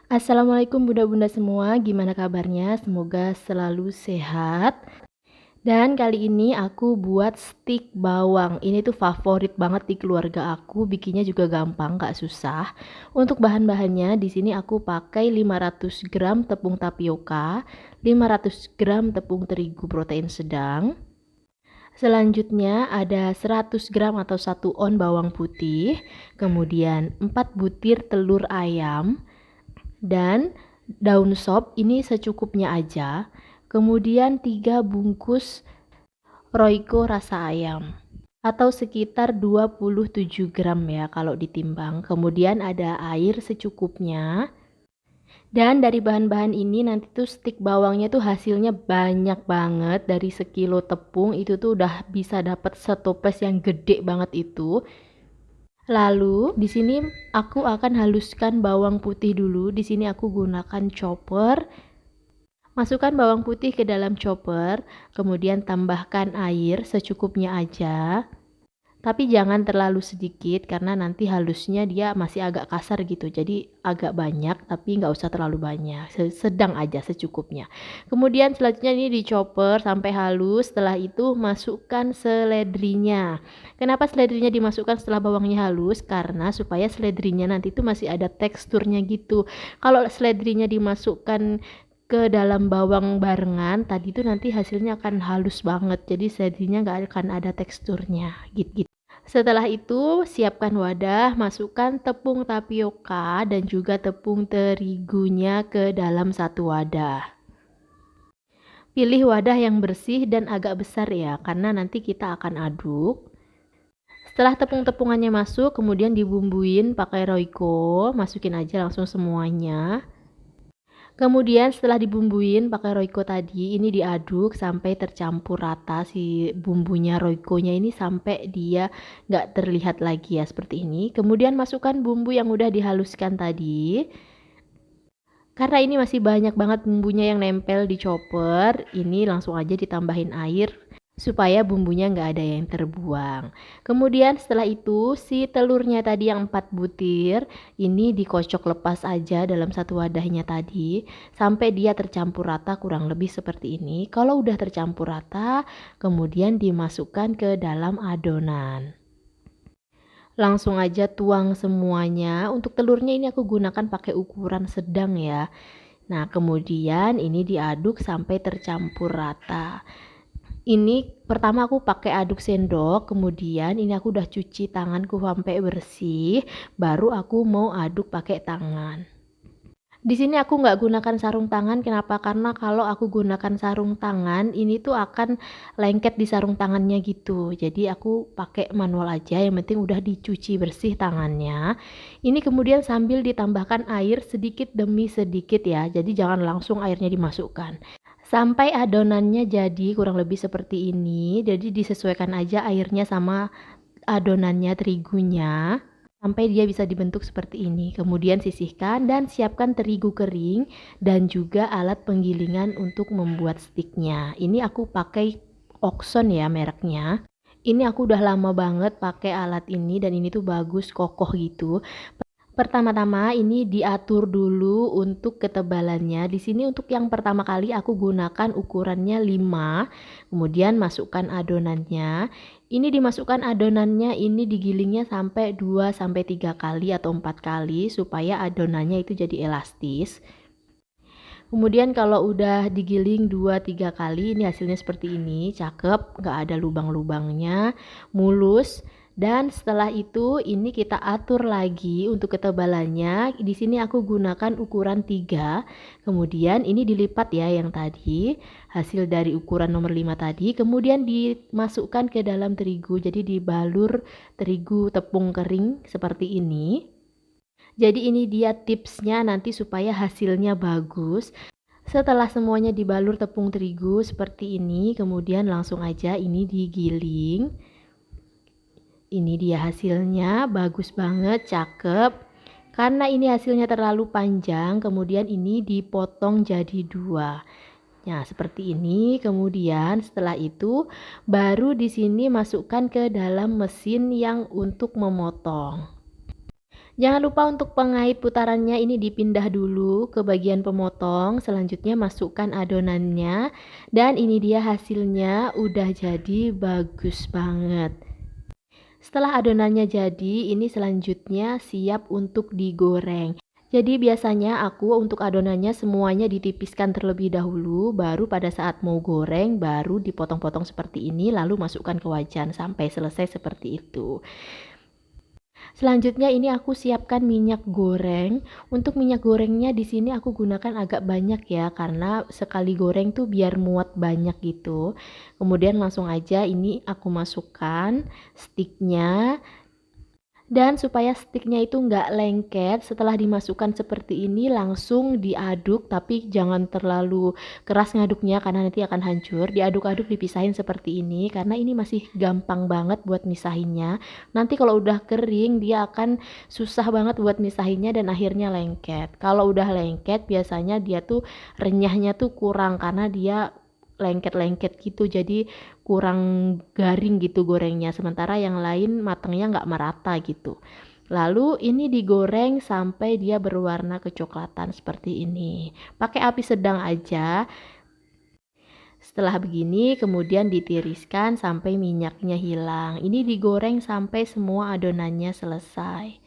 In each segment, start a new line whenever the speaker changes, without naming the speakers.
Assalamualaikum bunda-bunda semua, gimana kabarnya? Semoga selalu sehat. Dan kali ini aku buat stik bawang. Ini tuh favorit banget di keluarga aku, bikinnya juga gampang, gak susah. Untuk bahan-bahannya di sini aku pakai 500 gram tepung tapioka, 500 gram tepung terigu protein sedang. Selanjutnya ada 100 gram atau 1 on bawang putih, kemudian 4 butir telur ayam, dan daun sop ini secukupnya aja. Kemudian 3 bungkus Royco rasa ayam atau sekitar 27 gram ya kalau ditimbang. Kemudian ada air secukupnya. Dan dari bahan-bahan ini nanti tuh stik bawangnya tuh hasilnya banyak banget. Dari sekilo tepung itu tuh udah bisa dapat setoples yang gede banget itu. Lalu di sini aku akan haluskan bawang putih dulu. Di sini aku gunakan chopper. Masukkan bawang putih ke dalam chopper, kemudian tambahkan air secukupnya aja. Tapi jangan terlalu sedikit karena nanti halusnya dia masih agak kasar gitu. Jadi agak banyak tapi nggak usah terlalu banyak. Sedang aja secukupnya. Kemudian selanjutnya ini dichopper sampai halus. Setelah itu masukkan seledrinya. Kenapa seledrinya dimasukkan setelah bawangnya halus? Karena supaya seledrinya nanti itu masih ada teksturnya gitu. Kalau seledrinya dimasukkan ke dalam bawang barengan tadi itu nanti hasilnya akan halus banget. Jadi seledrinya nggak akan ada teksturnya gitu. Setelah itu, siapkan wadah, masukkan tepung tapioka dan juga tepung terigunya ke dalam satu wadah. Pilih wadah yang bersih dan agak besar ya, karena nanti kita akan aduk. Setelah tepung-tepungannya masuk, kemudian dibumbuin pakai Royco, masukin aja langsung semuanya. Kemudian setelah dibumbuin pakai Royco tadi, ini diaduk sampai tercampur rata si bumbunya Royconya ini sampai dia nggak terlihat lagi ya seperti ini. Kemudian masukkan bumbu yang udah dihaluskan tadi. Karena ini masih banyak banget bumbunya yang nempel di chopper, ini langsung aja ditambahin air supaya bumbunya nggak ada yang terbuang. Kemudian setelah itu si telurnya tadi yang 4 butir ini dikocok lepas aja dalam satu wadahnya tadi sampai dia tercampur rata kurang lebih seperti ini. Kalau udah tercampur rata, kemudian dimasukkan ke dalam adonan. Langsung aja tuang semuanya. Untuk telurnya ini aku gunakan pakai ukuran sedang ya. Nah, kemudian ini diaduk sampai tercampur rata. Ini pertama aku pakai aduk sendok, kemudian ini aku udah cuci tanganku sampai bersih, baru aku mau aduk pakai tangan. Di sini aku nggak gunakan sarung tangan, kenapa? Karena kalau aku gunakan sarung tangan, ini tuh akan lengket di sarung tangannya gitu. Jadi aku pakai manual aja, yang penting udah dicuci bersih tangannya. Ini kemudian sambil ditambahkan air sedikit demi sedikit ya, jadi jangan langsung airnya dimasukkan. Sampai adonannya jadi kurang lebih seperti ini, jadi disesuaikan aja airnya sama adonannya terigunya sampai dia bisa dibentuk seperti ini. Kemudian sisihkan dan siapkan terigu kering dan juga alat penggilingan untuk membuat stiknya. Ini aku pakai Oxon ya mereknya. Ini aku udah lama banget pakai alat ini dan ini tuh bagus, kokoh gitu. Pertama-tama ini diatur dulu untuk ketebalannya. Di sini untuk yang pertama kali aku gunakan ukurannya 5. Kemudian masukkan adonannya. Ini dimasukkan adonannya, ini digilingnya sampai 2 sampai 3 kali atau 4 kali supaya adonannya itu jadi elastis. Kemudian kalau udah digiling 2-3 kali, ini hasilnya seperti ini, cakep, nggak ada lubang-lubangnya, mulus. Dan setelah itu ini kita atur lagi untuk ketebalannya. Di sini aku gunakan ukuran 3. Kemudian ini dilipat ya yang tadi, hasil dari ukuran nomor 5 tadi. Kemudian dimasukkan ke dalam terigu. Jadi dibalur terigu tepung kering seperti ini. Jadi ini dia tipsnya nanti supaya hasilnya bagus. Setelah semuanya dibalur tepung terigu seperti ini, kemudian langsung aja ini digiling. Ini dia hasilnya, bagus banget, cakep. Karena ini hasilnya terlalu panjang, kemudian ini dipotong jadi 2. Nah, seperti ini. Kemudian setelah itu baru di sini masukkan ke dalam mesin yang untuk memotong. Jangan lupa untuk pengait putarannya ini dipindah dulu ke bagian pemotong, selanjutnya masukkan adonannya, dan ini dia hasilnya udah jadi bagus banget. Setelah adonannya jadi, ini selanjutnya siap untuk digoreng. Jadi biasanya aku untuk adonannya semuanya ditipiskan terlebih dahulu, baru pada saat mau goreng baru dipotong-potong seperti ini lalu masukkan ke wajan sampai selesai seperti itu. Selanjutnya ini aku siapkan minyak goreng. Untuk minyak gorengnya di sini aku gunakan agak banyak ya karena sekali goreng tuh biar muat banyak gitu. Kemudian langsung aja ini aku masukkan sticknya. Dan supaya sticknya itu nggak lengket, setelah dimasukkan seperti ini langsung diaduk, tapi jangan terlalu keras ngaduknya karena nanti akan hancur. Diaduk-aduk dipisahin seperti ini, karena ini masih gampang banget buat misahinnya. Nanti kalau udah kering, dia akan susah banget buat misahinnya dan akhirnya lengket. Kalau udah lengket, biasanya dia tuh renyahnya tuh kurang karena dia lengket-lengket gitu, jadi kurang garing gitu gorengnya, sementara yang lain matangnya nggak merata gitu. Lalu ini digoreng sampai dia berwarna kecoklatan seperti ini. Pakai api sedang aja. Setelah begini kemudian ditiriskan sampai minyaknya hilang. Ini digoreng sampai semua adonannya selesai.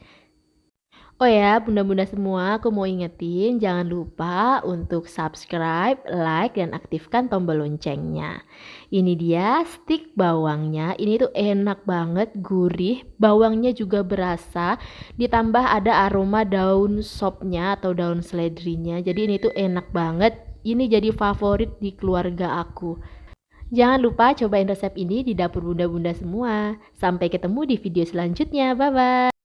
Oh ya, bunda-bunda semua, aku mau ingetin jangan lupa untuk subscribe, like, dan aktifkan tombol loncengnya. Ini dia stik bawangnya. Ini tuh enak banget, gurih. Bawangnya juga berasa. Ditambah ada aroma daun sopnya atau daun seledrinya. Jadi ini tuh enak banget. Ini jadi favorit di keluarga aku. Jangan lupa cobain resep ini di dapur bunda-bunda semua. Sampai ketemu di video selanjutnya. Bye-bye.